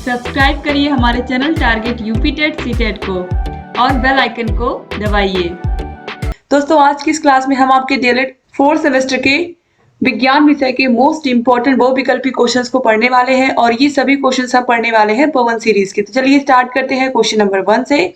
Subscribe करिए हमारे channel target UP TET CTET को और बेल आइकन को दबाइए। दोस्तों आज की इस क्लास में हम आपके डीएलएड 4th सेमेस्टर के विज्ञान विषय के मोस्ट इंपॉर्टेंट बहुविकल्पी क्वेश्चंस को पढ़ने वाले हैं और ये सभी क्वेश्चंस हम पढ़ने वाले हैं पवन सीरीज के। तो चलिए स्टार्ट करते हैं क्वेश्चन नंबर 1 से।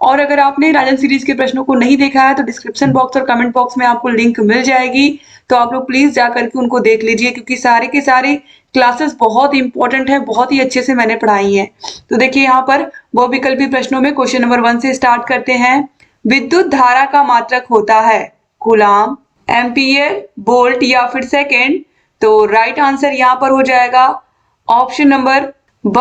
और अगर आपने राजन सीरीज के प्रश्नों को नहीं देखा है तो डिस्क्रिप्शन बॉक्स और कमेंट बॉक्स में आपको लिंक मिल जाएगी, तो आप लोग प्लीज जाकर के उनको देख लीजिए, क्योंकि सारे के सारे क्लासेस बहुत इंपॉर्टेंट है, बहुत ही अच्छे से मैंने पढ़ाई है। तो देखिए यहाँ पर बहुविकल्पी प्रश्नों में क्वेश्चन नंबर 1 से स्टार्ट करते हैं। विद्युत धारा का मात्रक होता है कूलाम, एम्पियर, वोल्ट या फिर सेकेंड। तो राइट आंसर यहाँ पर हो जाएगा ऑप्शन नंबर ब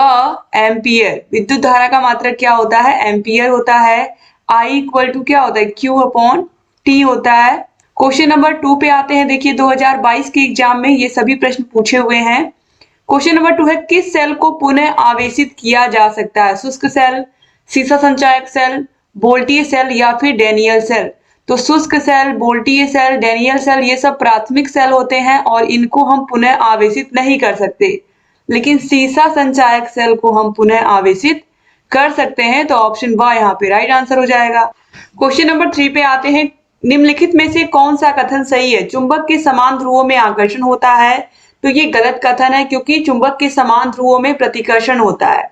एम्पियर। विद्युत धारा का मात्रक क्या होता है? एम्पियर होता है। I इक्वल टू क्या होता है? Q अपॉन T होता है। क्वेश्चन नंबर 2 पे आते हैं। देखिए 2022 के एग्जाम में ये सभी प्रश्न पूछे हुए हैं। क्वेश्चन नंबर 2 है किस सेल को पुनः आवेशित किया जा सकता है? शुष्क सेल, सीसा संचायक सेल, वोल्टीय सेल या फिर डैनियल सेल। तो शुष्क सेल, वोल्टीय सेल, डैनियल सेल ये सब प्राथमिक सेल होते हैं और इनको हम पुनः आवेशित नहीं कर सकते, लेकिन सीसा संचायक सेल को हम पुनः आवेशित कर सकते हैं। तो ऑप्शन ब यहाँ पे राइट आंसर हो जाएगा। क्वेश्चन नंबर 3 पे आते हैं। निम्नलिखित में से कौन सा कथन सही है? चुंबक के समान ध्रुवों में आकर्षण होता है। तो ये गलत कथन है, क्योंकि चुंबक के समान ध्रुवों में प्रतिकर्षण होता है।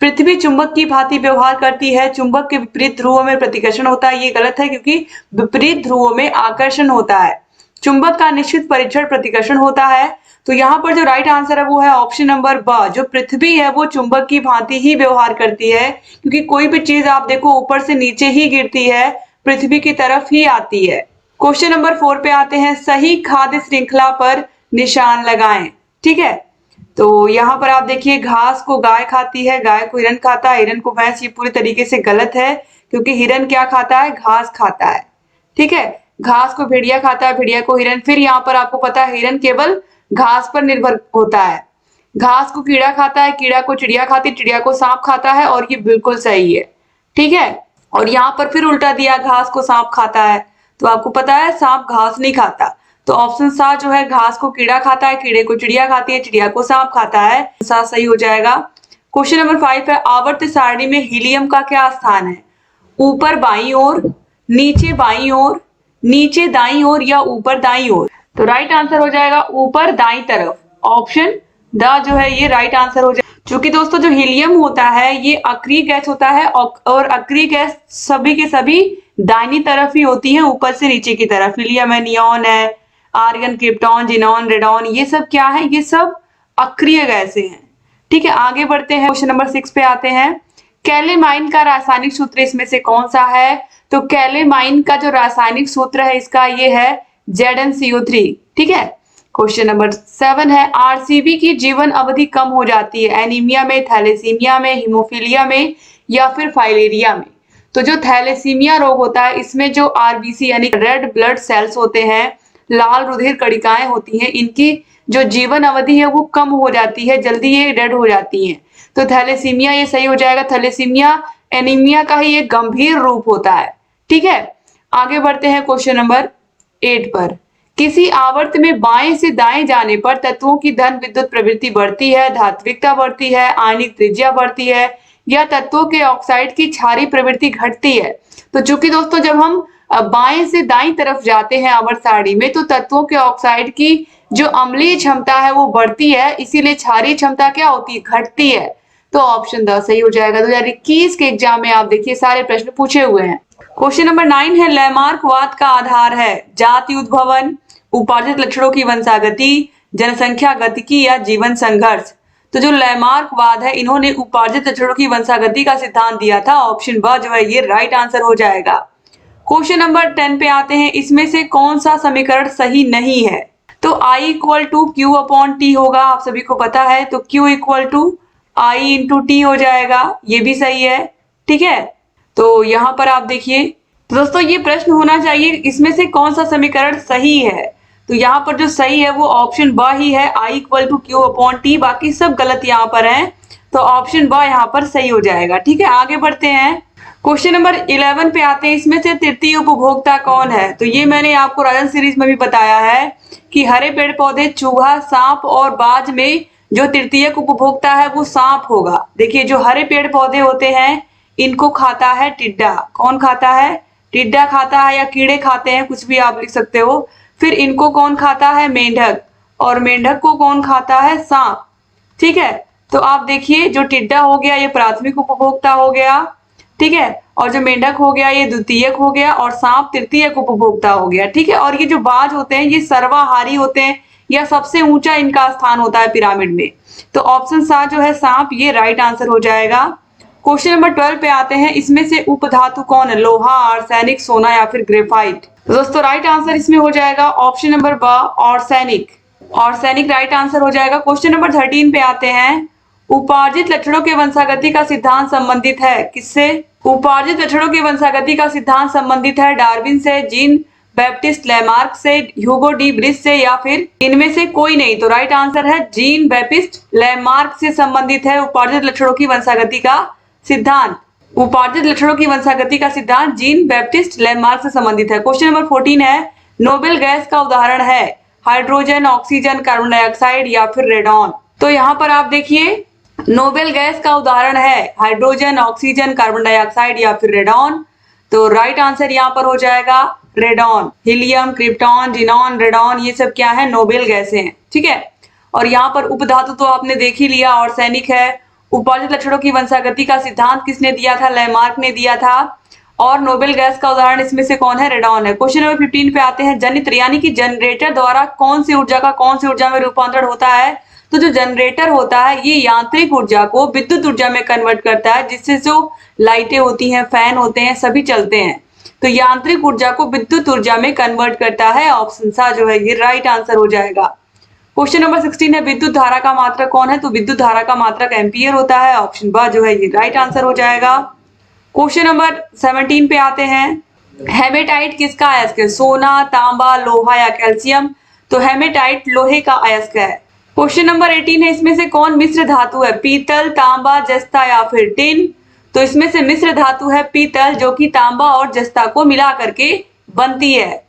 पृथ्वी चुंबक की भांति व्यवहार करती है, चुंबक के विपरीत ध्रुवों में प्रतिकर्षण होता है। ये गलत है, क्योंकि विपरीत ध्रुवों में आकर्षण होता है। चुंबक का निश्चित परीक्षण प्रतिकर्षण होता है। तो यहाँ पर जो राइट आंसर है वो है ऑप्शन नंबर ब। जो पृथ्वी है वो चुंबक की भांति ही व्यवहार करती है, क्योंकि कोई भी चीज आप देखो ऊपर से नीचे ही गिरती है, पृथ्वी की तरफ ही आती है। क्वेश्चन नंबर 4 पे आते हैं। सही खाद्य श्रृंखला पर निशान लगाएं। ठीक है, तो यहाँ पर आप देखिए घास को गाय खाती है, गाय को हिरन खाता है, हिरन को भैंस। ये पूरी तरीके से गलत है, क्योंकि हिरन क्या खाता है? घास खाता है। ठीक है, घास को भेड़िया खाता है, भेड़िया को हिरन। फिर यहाँ पर आपको पता है हिरन केवल घास पर निर्भर होता है। घास को कीड़ा खाता है, कीड़ा को चिड़िया खाती है, चिड़िया को सांप खाता है, और ये बिल्कुल सही है। ठीक है, और यहाँ पर फिर उल्टा दिया, घास को सांप खाता है। तो आपको पता है सांप घास नहीं खाता, तो ऑप्शन सा जो है घास को कीड़ा खाता है, कीड़े को चिड़िया खाती है, चिड़िया को सांप खाता है। सा सही हो जाएगा। क्वेश्चन नंबर 5 है। आवर्त सारणी में हीलियम का क्या स्थान है? ऊपर बाईं ओर, नीचे बाईं ओर, नीचे दाईं ओर या ऊपर दाईं ओर। तो राइट आंसर हो जाएगा ऊपर दाईं तरफ। ऑप्शन द जो है ये राइट आंसर हो जाएगा। क्योंकि दोस्तों जो हीलियम होता है ये अक्रिय गैस होता है, और अक्रिय गैस सभी के सभी दाहिनी तरफ ही होती है, ऊपर से नीचे की तरफ। हीलियम है, नियॉन है, आर्गन, क्रिप्टॉन, जिनॉन, रेडॉन, ये सब क्या है? ये सब अक्रिय गैसें हैं। ठीक है, आगे बढ़ते हैं। क्वेश्चन नंबर 6 पे आते हैं। कैलेमाइन का रासायनिक सूत्र इसमें से कौन सा है? तो कैलेमाइन का जो रासायनिक सूत्र है इसका ये है ZnCO3। ठीक है, क्वेश्चन नंबर 7 है। आरसीबी की जीवन अवधि कम हो जाती है एनीमिया में, थैलेसीमिया में, हीमोफीलिया में या फिर फाइलेरिया में। तो जो थैलेसीमिया रोग होता है इसमें जो आरबीसी यानी रेड ब्लड सेल्स होते हैं, लाल रुधिर कणिकाएं होती हैं, इनकी जो जीवन अवधि है वो कम हो जाती है, जल्दी ये डेड हो जाती हैं। तो थैलेसीमिया ये सही हो जाएगा। थैलेसीमिया एनीमिया का ही एक गंभीर रूप होता है। ठीक है, आगे बढ़ते हैं क्वेश्चन नंबर 8 पर। किसी आवर्त में बाएं से दाएं जाने पर तत्वों की धन विद्युत प्रवृत्ति बढ़ती है, धात्विकता बढ़ती है, आयनिक त्रिज्या बढ़ती है या तत्वों के ऑक्साइड की क्षारीय प्रवृत्ति घटती है। तो चूंकि दोस्तों जब हम बाएं से दाईं तरफ जाते हैं आवर्त सारणी में, तो तत्वों के ऑक्साइड की जो अम्लीय क्षमता है वो बढ़ती है, इसीलिए क्षारीय क्षमता क्या होती है? घटती है। तो ऑप्शन द सही हो जाएगा। 2021 के एग्जाम में आप देखिए सारे प्रश्न पूछे हुए हैं। क्वेश्चन नंबर 9 है। लैमार्कवाद का आधार है जाति उद्भवन, उपार्जित लक्षणों की वंशागति, जनसंख्या गतिकी या जीवन संघर्ष। तो जो लैमार्कवाद है इन्होंने उपार्जित लक्षणों की वंशागति का सिद्धांत दिया था। ऑप्शन ब जो है ये राइट आंसर हो जाएगा। क्वेश्चन नंबर 10 पे आते हैं। इसमें से कौन सा समीकरण सही नहीं है? तो I equal to Q upon T होगा, आप सभी को पता है। तो Q equal to I into T हो जाएगा, ये भी सही है। ठीक है, तो यहाँ पर आप देखिए तो दोस्तों ये प्रश्न होना चाहिए इसमें से कौन सा समीकरण सही है। तो यहाँ पर जो सही है वो ऑप्शन ब ही है, I equal to Q upon T। बाकी सब गलत यहाँ पर है, तो ऑप्शन ब यहाँ पर सही हो जाएगा। ठीक है, आगे बढ़ते हैं। क्वेश्चन नंबर 11 पे आते हैं। इसमें से तृतीय उपभोक्ता कौन है? तो ये मैंने आपको राजन सीरीज में भी बताया है कि हरे पेड़ पौधे, चूहा, सांप और बाज में जो तृतीयक उपभोक्ता है वो सांप होगा। देखिए जो हरे पेड़ पौधे होते हैं इनको खाता है टिड्डा। कौन खाता है? टिड्डा खाता है या कीड़े खाते हैं, कुछ भी आप लिख सकते हो। फिर इनको कौन खाता है? मेंढक। और मेंढक को कौन खाता है? सांप। ठीक है, तो आप देखिए जो टिड्डा हो गया ये प्राथमिक उपभोक्ता हो गया, ठीक है, और जो मेंढक हो गया ये द्वितीयक हो गया, और सांप तृतीयक उपभोक्ता हो गया। ठीक है, और ये जो बाज होते हैं ये सर्वाहारी होते हैं, या सबसे ऊंचा इनका स्थान होता है पिरामिड में। तो ऑप्शन सा जो है सांप, ये राइट आंसर हो जाएगा। क्वेश्चन नंबर 12 पे आते हैं, इसमें से उपधातु कौन है? लोहा, आर्सेनिक, सोना या फिर ग्रेफाइट। तो दोस्तों राइट आंसर इसमें हो जाएगा ऑप्शन नंबर ब, आर्सेनिक। आर्सेनिक राइट आंसर हो जाएगा। क्वेश्चन नंबर 13 पे आते हैं, उपार्जित लक्षणों के वंशागति का सिद्धांत संबंधित है किससे? उपार्जित लक्षणों के वंशागति का सिद्धांत संबंधित है डार्विन से, जीन बैप्टिस्ट लैमार्क से, ह्यूगो डी ब्रिज से, या फिर इनमें से कोई नहीं। तो राइट आंसर है जीन बैप्टिस्ट लैमार्क से संबंधित है उपार्जित लक्षणों की वंशागति का सिद्धांत। उपार्जित लक्षणों की वंशागति का सिद्धांत जीन बैप्टिस्ट लैमार्क से संबंधित है। क्वेश्चन नंबर 14 है, नोबेल गैस का उदाहरण है हाइड्रोजन, ऑक्सीजन, कार्बन डाइऑक्साइड या फिर रेडॉन। तो यहाँ पर आप देखिए नोबेल गैस का उदाहरण है हाइड्रोजन, ऑक्सीजन, कार्बन डाइऑक्साइड या फिर रेडॉन। तो राइट आंसर यहाँ पर हो जाएगा radon. Helium, krypton, xenon, radon ये सब क्या है? नोबेल गैसें हैं। ठीक है, और यहाँ पर उपधातु तो आपने देख ही लिया, आर्सेनिक है। उपार्जित लक्षणों की वंशागति का सिद्धांत किसने दिया था? लैमार्क ने दिया था। और नोबेल गैस का उदाहरण इसमें से कौन है? रेडॉन है। क्वेश्चन नंबर 15 पे आते हैं, जनित्र यानी कि जनरेटर द्वारा कौन सी ऊर्जा का कौन सी ऊर्जा में रूपांतरण होता है? तो जो जनरेटर होता है ये यांत्रिक ऊर्जा को विद्युत ऊर्जा में कन्वर्ट करता है, जिससे जो लाइटें होती हैं, फैन होते हैं, सभी चलते हैं। तो यांत्रिक ऊर्जा को विद्युत ऊर्जा में कन्वर्ट करता है। ऑप्शन सा जो है ये राइट आंसर हो जाएगा। क्वेश्चन नंबर 16 है, विद्युत धारा का मात्रक कौन है? तो विद्युत धारा का मात्रक एम्पियर होता है। ऑप्शन ब जो है ये राइट आंसर हो जाएगा। क्वेश्चन नंबर 17 पे आते हैं, हेमेटाइट किसका अयस्क है? सोना, तांबा, लोहा या कैल्शियम। तो हेमेटाइट लोहे का अयस्क है। क्वेश्चन नंबर 18 है, इसमें से कौन मिश्र धातु है? पीतल, तांबा, जस्ता या फिर टिन। तो इसमें से मिश्र धातु है पीतल, जो कि तांबा और जस्ता को मिला करके बनती है।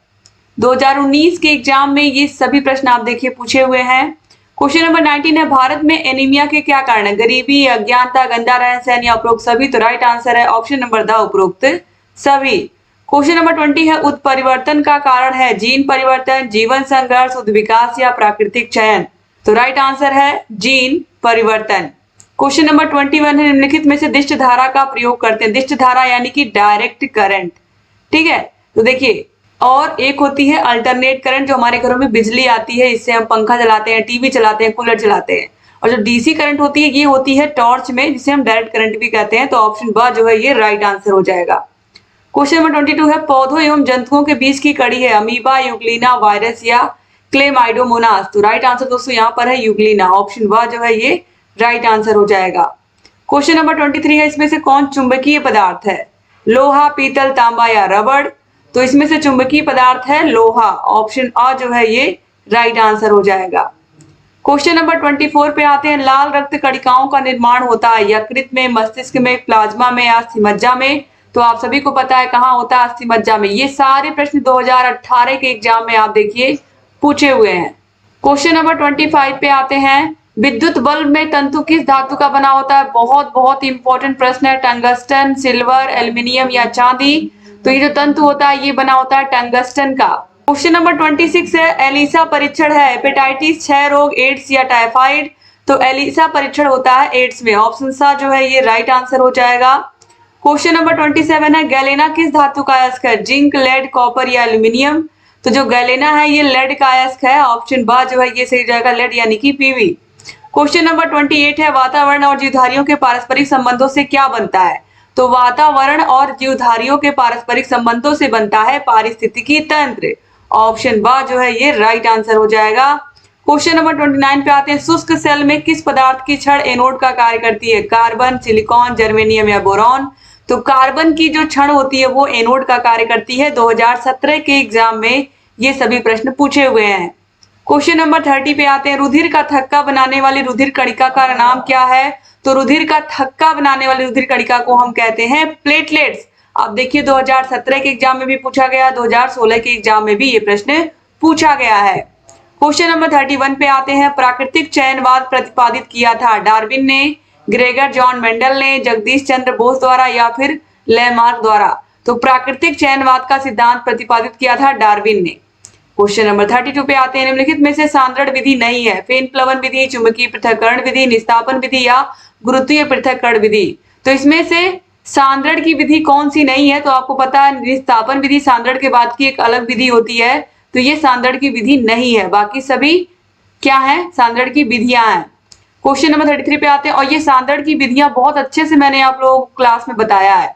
2019 के एग्जाम में ये सभी प्रश्न आप देखिए पूछे हुए हैं। क्वेश्चन नंबर 19 है, भारत में एनीमिया के क्या कारण है? गरीबी, अज्ञानता, गंदा रहन सहन या उपरोक्त सभी। तो राइट आंसर है ऑप्शन नंबर द, उपरोक्त सभी। क्वेश्चन नंबर 20 है, उत्परिवर्तन का कारण है जीन परिवर्तन, जीवन संघर्ष, उद्विकास या प्राकृतिक चयन। तो राइट आंसर है जीन परिवर्तन। क्वेश्चन नंबर 21 है, निम्नलिखित में से दिष्ट धारा का प्रयोग करते हैं? दिष्ट धारा यानी कि डायरेक्ट करंट। ठीक है, तो देखिए, और एक होती है अल्टरनेट करंट, जो हमारे घरों में बिजली आती है, इससे हम पंखा चलाते हैं, टीवी चलाते हैं, कूलर चलाते हैं। और जो डीसी करंट होती है ये होती है टॉर्च में, जिसे हम डायरेक्ट करंट भी कहते हैं। तो ऑप्शन ब जो है ये राइट आंसर हो जाएगा। क्वेश्चन नंबर 22 है, पौधों एवं जंतुओं के बीच की कड़ी है अमीबा, यूग्लिना, वायरस या क्लेमाइडोमोनास। तो राइट आंसर दोस्तों यहाँ पर है यूग्लिना। ऑप्शन ब जो है ये राइट आंसर हो जाएगा। क्वेश्चन नंबर 23 है, इसमें से कौन चुंबकीय पदार्थ है? लोहा, पीतल, तांबा या रबड़। तो इसमें से चुंबकीय पदार्थ है लोहा। ऑप्शन अ जो है ये राइट आंसर हो जाएगा। क्वेश्चन नंबर 24 पे आते हैं, लाल रक्त कणिकाओं का निर्माण होता है यकृत में, मस्तिष्क में, प्लाज्मा में या अस्थिमज्जा में। तो आप सभी को पता है कहाँ होता है? अस्थिमज्जा में। ये सारे प्रश्न 2018 के एग्जाम में आप देखिए पूछे हुए हैं। क्वेश्चन नंबर 25 पे आते हैं, विद्युत बल्ब में तंतु किस धातु का बना होता है? बहुत बहुत इंपॉर्टेंट प्रश्न है। टंगस्टन, सिल्वर, एल्यूमिनियम या चांदी। तो ये जो तंतु होता है ये बना होता है टंगस्टन का। क्वेश्चन नंबर 26 है, एलिसा परीक्षण है हेपेटाइटिस, क्षय रोग, एड्स या टाइफाइड। तो एलिसा परीक्षण होता है एड्स में। ऑप्शन सा जो है ये राइट आंसर हो जाएगा। क्वेश्चन नंबर 27 है, गैलेना किस धातु का अयस्क है? जिंक, लेड, कॉपर या एल्यूमिनियम। तो जो गैलेना है ये लेड का अयस्क है। ऑप्शन ब जो है ये सही जाएगा, लेड यानी कि पीवी। क्वेश्चन नंबर 28 है, वातावरण और जीवधारियों के पारस्परिक संबंधों से क्या बनता है? तो वातावरण और जीवधारियों के पारस्परिक संबंधों से बनता है पारिस्थितिकी तंत्र। ऑप्शन ब जो है ये राइट आंसर हो जाएगा। क्वेश्चन नंबर 29 पे आते हैं, शुष्क सेल में किस पदार्थ की छड़ एनोड का कार्य करती है? कार्बन, सिलिकॉन, जर्मेनियम या बोरॉन। तो कार्बन की जो छड़ होती है वो एनोड का कार्य करती है। 2017 के एग्जाम में ये सभी प्रश्न पूछे हुए हैं। क्वेश्चन नंबर 30 पे आते हैं, रुधिर का थक्का बनाने वाली रुधिर कणिका का नाम क्या है? तो रुधिर का थक्का बनाने वाली रुधिर कणिका को हम कहते हैं प्लेटलेट्स। आप देखिए 2017 के एग्जाम में भी पूछा गया, 2016 के एग्जाम में भी ये प्रश्न पूछा गया है। क्वेश्चन नंबर 31 पे आते हैं। प्राकृतिक चयनवाद प्रतिपादित किया था डार्विन ने, ग्रेगर जॉन मेंडल ने, जगदीश चंद्र बोस द्वारा या फिर लेमार्क द्वारा? तो प्राकृतिक चयनवाद का सिद्धांत प्रतिपादित किया था डार्विन ने। क्वेश्चन नंबर 32 पे आते हैं। निम्नलिखित में से सांद्रण विधि नहीं है। फेन प्लवन विधि, चुंबकीय पृथक्करण विधि, निस्तापन विधि या गुरुत्वीय पृथक्करण विधि? तो इसमें से सांद्रण की विधि कौन सी नहीं है? तो आपको पता है निस्तापन विधि सांद्रण के बाद की एक अलग विधि होती है, तो ये सांद्रण की विधि नहीं है। बाकी सभी क्या है? सांद्रण की विधियां हैं। क्वेश्चन नंबर 33 पे आते हैं और ये सांद्रण की विधियां बहुत अच्छे से मैंने आप लोगों को क्लास में बताया है।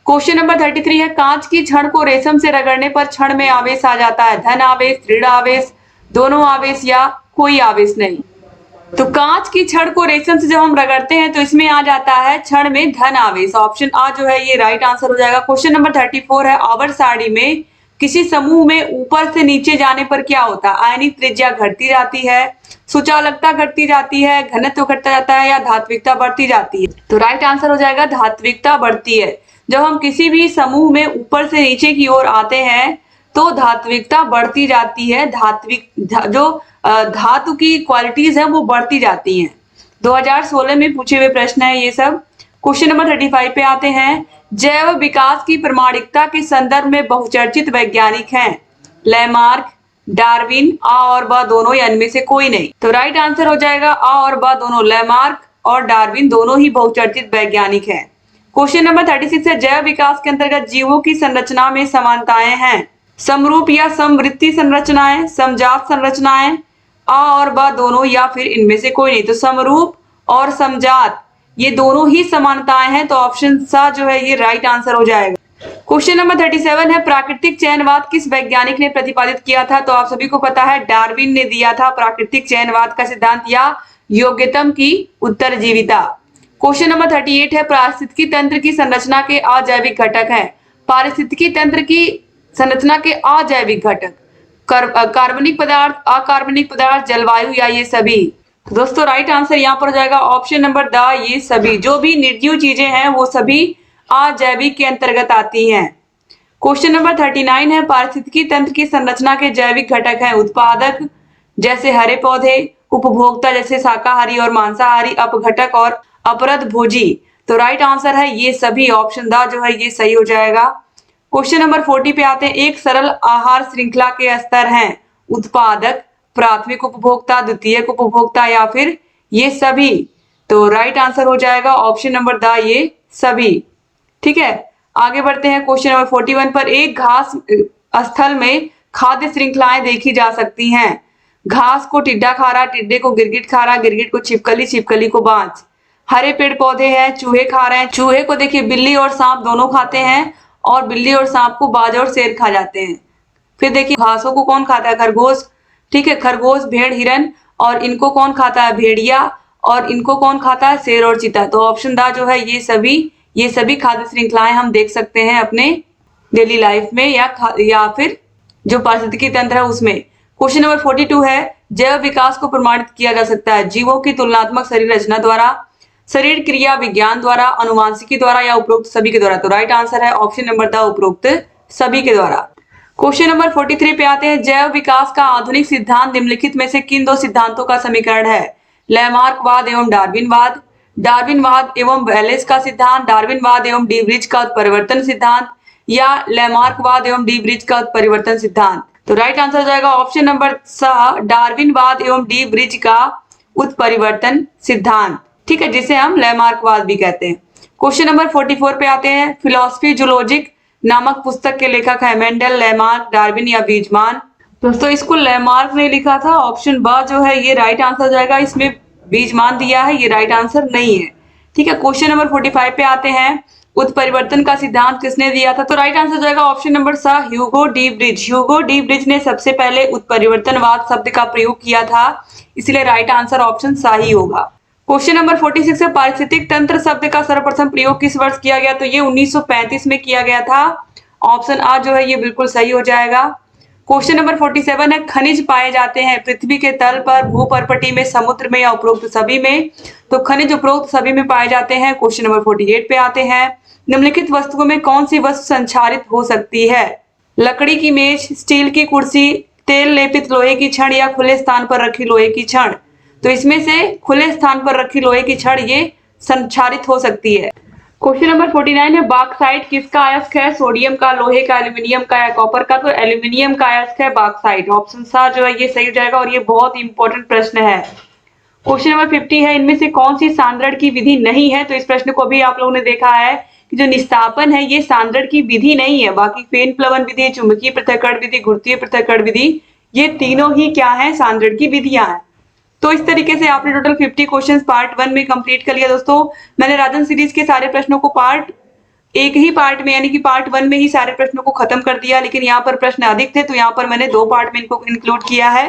क्वेश्चन नंबर 33 है। कांच की छड़ को रेशम से रगड़ने पर छड़ में आवेश आ जाता है। धन आवेश, ऋण आवेश, दोनों आवेश या कोई आवेश नहीं? तो कांच की छड़ को रेशम से जब हम रगड़ते हैं तो इसमें आ जाता है छड़ में धन आवेश। ऑप्शन आ जो है ये राइट आंसर हो जाएगा। क्वेश्चन नंबर 34 है। आवर्त सारणी में किसी समूह में ऊपर से नीचे जाने पर क्या होता है? आयनिक त्रिज्या घटती जाती है, सुचालकता घटती जाती है, घनत्व घटता जाता है या धात्विकता बढ़ती जाती है? तो राइट आंसर हो जाएगा धात्विकता बढ़ती है। जब हम किसी भी समूह में ऊपर से नीचे की ओर आते हैं तो धात्विकता बढ़ती जाती है। जो धातु की क्वालिटीज है वो बढ़ती जाती हैं। 2016 में पूछे हुए प्रश्न है ये सब। क्वेश्चन नंबर 35 पे आते हैं। जैव विकास की प्रामाणिकता के संदर्भ में बहुचर्चित वैज्ञानिक हैं। लेमार्क, डार्विन, आ और ब दोनों या इनमें से कोई नहीं? तो राइट आंसर हो जाएगा आ और ब दोनों। लेमार्क और डार्विन दोनों ही बहुचर्चित वैज्ञानिक हैं। क्वेश्चन नंबर 36 है। जैव विकास के अंतर्गत जीवों की संरचना में समानताएं हैं। समरूप या समवृत्तीय संरचनाएं, समजात संरचनाएं, आ और ब दोनों या फिर इनमें से कोई नहीं? तो समरूप और समजात ये दोनों ही समानताएं हैं, तो ऑप्शन सा जो है ये राइट आंसर हो जाएगा। क्वेश्चन नंबर 37 है। प्राकृतिक चयनवाद किस वैज्ञानिक ने प्रतिपादित किया था? तो आप सभी को पता है डार्विन ने दिया था प्राकृतिक चयनवाद का सिद्धांत या योग्यतम की उत्तरजीविता। क्वेश्चन नंबर 38 है। पारिस्थितिकी तंत्र की संरचना के अजैविक घटक है। पारिस्थितिकी तंत्र की संरचना के अजैविक घटक कार्बनिक पदार्थ, अकार्बनिक पदार्थ, जलवायु या ये सभी? तो दोस्तों राइट आंसर यहाँ पर हो जाएगा ऑप्शन नंबर द ये सभी। जो भी निर्जीव चीजें हैं वो सभी अजैविक के अंतर्गत आती हैं। क्वेश्चन नंबर 39 है। पारिस्थितिकी तंत्र की संरचना के जैविक घटक हैं उत्पादक जैसे हरे पौधे, उपभोक्ता जैसे शाकाहारी और मांसाहारी, अपघटक और अपरद भोजी। तो राइट आंसर है ये सभी। ऑप्शन द जो है ये सही हो जाएगा। क्वेश्चन नंबर 40 पे आते हैं। एक सरल आहार श्रृंखला के स्तर हैं उत्पादक, प्राथमिक उपभोक्ता, द्वितीयक उपभोक्ता या फिर ये सभी? तो राइट आंसर हो जाएगा ऑप्शन नंबर द ये सभी। ठीक है, आगे बढ़ते हैं। क्वेश्चन नंबर 41 पर। एक घास स्थल में खाद्य श्रृंखलाएं देखी जा सकती हैं। घास को टिड्डा खा रहा, टिड्डे को गिरगिट खा रहा, गिरगिट को छिपकली, छिपकली को बांज। हरे पेड़ पौधे हैं, चूहे खा रहे हैं, चूहे को देखिए बिल्ली और सांप दोनों खाते हैं और बिल्ली और सांप को बाज और शेर खा जाते हैं। फिर देखिए घासों को कौन खाता है? खरगोश। ठीक है, खरगोश, भेड़, हिरन, और इनको कौन खाता है? भेड़िया। और इनको कौन खाता है? शेर और चीता। तो ऑप्शन द जो है ये सभी खाद्य श्रृंखलाएं हम देख सकते हैं अपने डेली लाइफ में या फिर जो पारिस्थितिकी तंत्र है उसमें। क्वेश्चन नंबर 42 है। जैव विकास को प्रमाणित किया जा सकता है जीवों की तुलनात्मक शरीर रचना द्वारा, शरीर क्रिया विज्ञान द्वारा, अनुवांशिकी द्वारा या उपरोक्त सभी के द्वारा? तो राइट आंसर है ऑप्शन नंबर द उपरोक्त सभी के द्वारा। क्वेश्चन नंबर 43 पे आते हैं। जैव विकास का आधुनिक सिद्धांत निम्नलिखित में से किन दो सिद्धांतों का समीकरण है? लेमार्कवाद एवं डार्विनवाद, डार्विनवाद एवं वेलेस का सिद्धांत, डार्विनवाद एवं डी ब्रिज का उत्परिवर्तन सिद्धांत या लेमार्कवाद एवं डी ब्रिज का उत्परिवर्तन सिद्धांत? तो राइट आंसर हो जाएगा ऑप्शन नंबर सा डार्विनवाद एवं डी ब्रिज का उत्परिवर्तन सिद्धांत। ठीक है, जिसे हम लेमार्कवाद भी कहते हैं। क्वेश्चन नंबर 44 पे आते हैं। फिलोसफी जूलॉजिक नामक पुस्तक के लेखक है मेंडल, लेमार्क, डार्विन या बीजमान? दोस्तों इसको लेमार्क ने लिखा था। ऑप्शन ब जो है ये राइट आंसर हो जाएगा। इसमें बीजमान दिया है, ये राइट आंसर नहीं है। ठीक है, क्वेश्चन नंबर 45 पे आते हैं। उत्परिवर्तन का सिद्धांत किसने दिया था? तो राइट आंसर हो जाएगा ऑप्शन नंबर सा Hugo de bridge. Hugo de bridge ने सबसे पहले उत्परिवर्तनवाद शब्द का प्रयोग किया था, इसलिए राइट आंसर ऑप्शन सा ही होगा। क्वेश्चन नंबर 46 है। पारिस्थितिक तंत्र शब्द का सर्वप्रथम प्रयोग किस वर्ष किया गया? तो ये 1935 में किया गया था। ऑप्शन आ जो है ये बिल्कुल सही हो जाएगा। क्वेश्चन नंबर 47 है। खनिज पाए जाते हैं पृथ्वी के तल पर, भूपर्पटी में, समुद्र में या उपरोक्त सभी में? तो खनिज उपरोक्त सभी में पाए जाते हैं। क्वेश्चन नंबर 48 पे आते हैं। निम्नलिखित वस्तुओं में कौन सी वस्तु संक्षारित हो सकती है? लकड़ी की मेज, स्टील की कुर्सी, तेल लेपित लोहे की छड़ या खुले स्थान पर रखी लोहे की छड़। तो इसमें से खुले स्थान पर रखी लोहे की छड़ ये संक्षारित हो सकती है। क्वेश्चन नंबर 49 है, बॉक्साइट किसका अयस्क है? सोडियम का, लोहे का, एल्यूमिनियम का या कॉपर का? तो एल्यूमिनियम का अयस्क है बॉक्साइट। ऑप्शन सा जो है ये सही हो जाएगा और ये बहुत इंपॉर्टेंट प्रश्न है। क्वेश्चन नंबर 50 है, इनमें से कौन सी सांद्रण की विधि नहीं है? तो इस प्रश्न को भी आप लोगों ने देखा है कि जो निस्तापन है ये सांद्रण की विधि नहीं है। बाकी फेन प्लवन विधि, चुंबकीय पृथक्करण विधि, गुरुत्वीय पृथक्करण विधि, ये तीनों ही क्या है? सांद्रण की विधियां हैं। तो इस तरीके से आपने टोटल 50 क्वेश्चंस पार्ट 1 में कंप्लीट कर लिया दोस्तों। मैंने राजन सीरीज के सारे प्रश्नों को एक ही पार्ट में यानी कि पार्ट 1 में ही सारे प्रश्नों को खत्म कर दिया, लेकिन यहाँ पर प्रश्न अधिक थे तो यहाँ पर मैंने 2 पार्ट में इनको इंक्लूड किया है।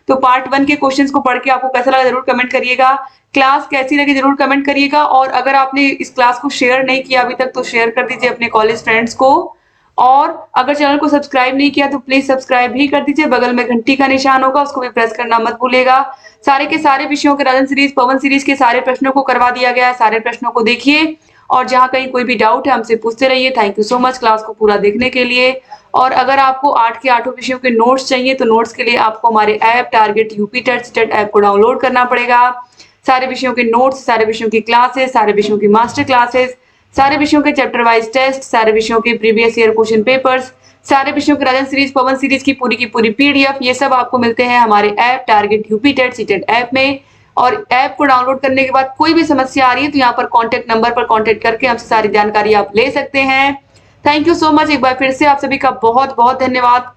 तो पार्ट 1 के क्वेश्चंस को पढ़ के आपको कैसा लगा जरूर कमेंट करिएगा। क्लास कैसी लगी जरूर कमेंट करिएगा, और अगर आपने इस क्लास को शेयर नहीं किया अभी तक तो शेयर कर दीजिए अपने कॉलेज फ्रेंड्स को, और अगर चैनल को सब्सक्राइब नहीं किया तो प्लीज सब्सक्राइब भी कर दीजिए। बगल में घंटी का निशान होगा उसको भी प्रेस करना मत भूलिएगा। सारे के सारे विषयों के राजन सीरीज, पवन सीरीज के सारे प्रश्नों को करवा दिया गया है। सारे प्रश्नों को देखिए और जहां कहीं कोई भी डाउट है हमसे पूछते रहिए। Thank you so much class को पूरा देखने के लिए। और अगर आपको 8 के 8 विषयों के नोट्स चाहिए तो नोट्स के लिए आपको हमारे app target UP TET CTET app को डाउनलोड करना पड़ेगा। सारे विषयों के नोट्स, सारे विषयों की क्लासेस, सारे विषयों की मास्टर क्लासेस, सारे विषयों के चैप्टर वाइज टेस्ट, सारे विषयों के प्रीवियस ईयर क्वेश्चन पेपर्स, सारे विषयों के राजन सीरीज, पवन सीरीज की पूरी पीडीएफ, ये सब आपको मिलते हैं हमारे app target UP TET CTET app में। और ऐप को डाउनलोड करने के बाद कोई भी समस्या आ रही है तो यहाँ पर कॉन्टेक्ट नंबर पर कॉन्टेक्ट करके हमसे सारी जानकारी आप ले सकते हैं। Thank you so much. एक बार फिर से आप सभी का बहुत बहुत धन्यवाद।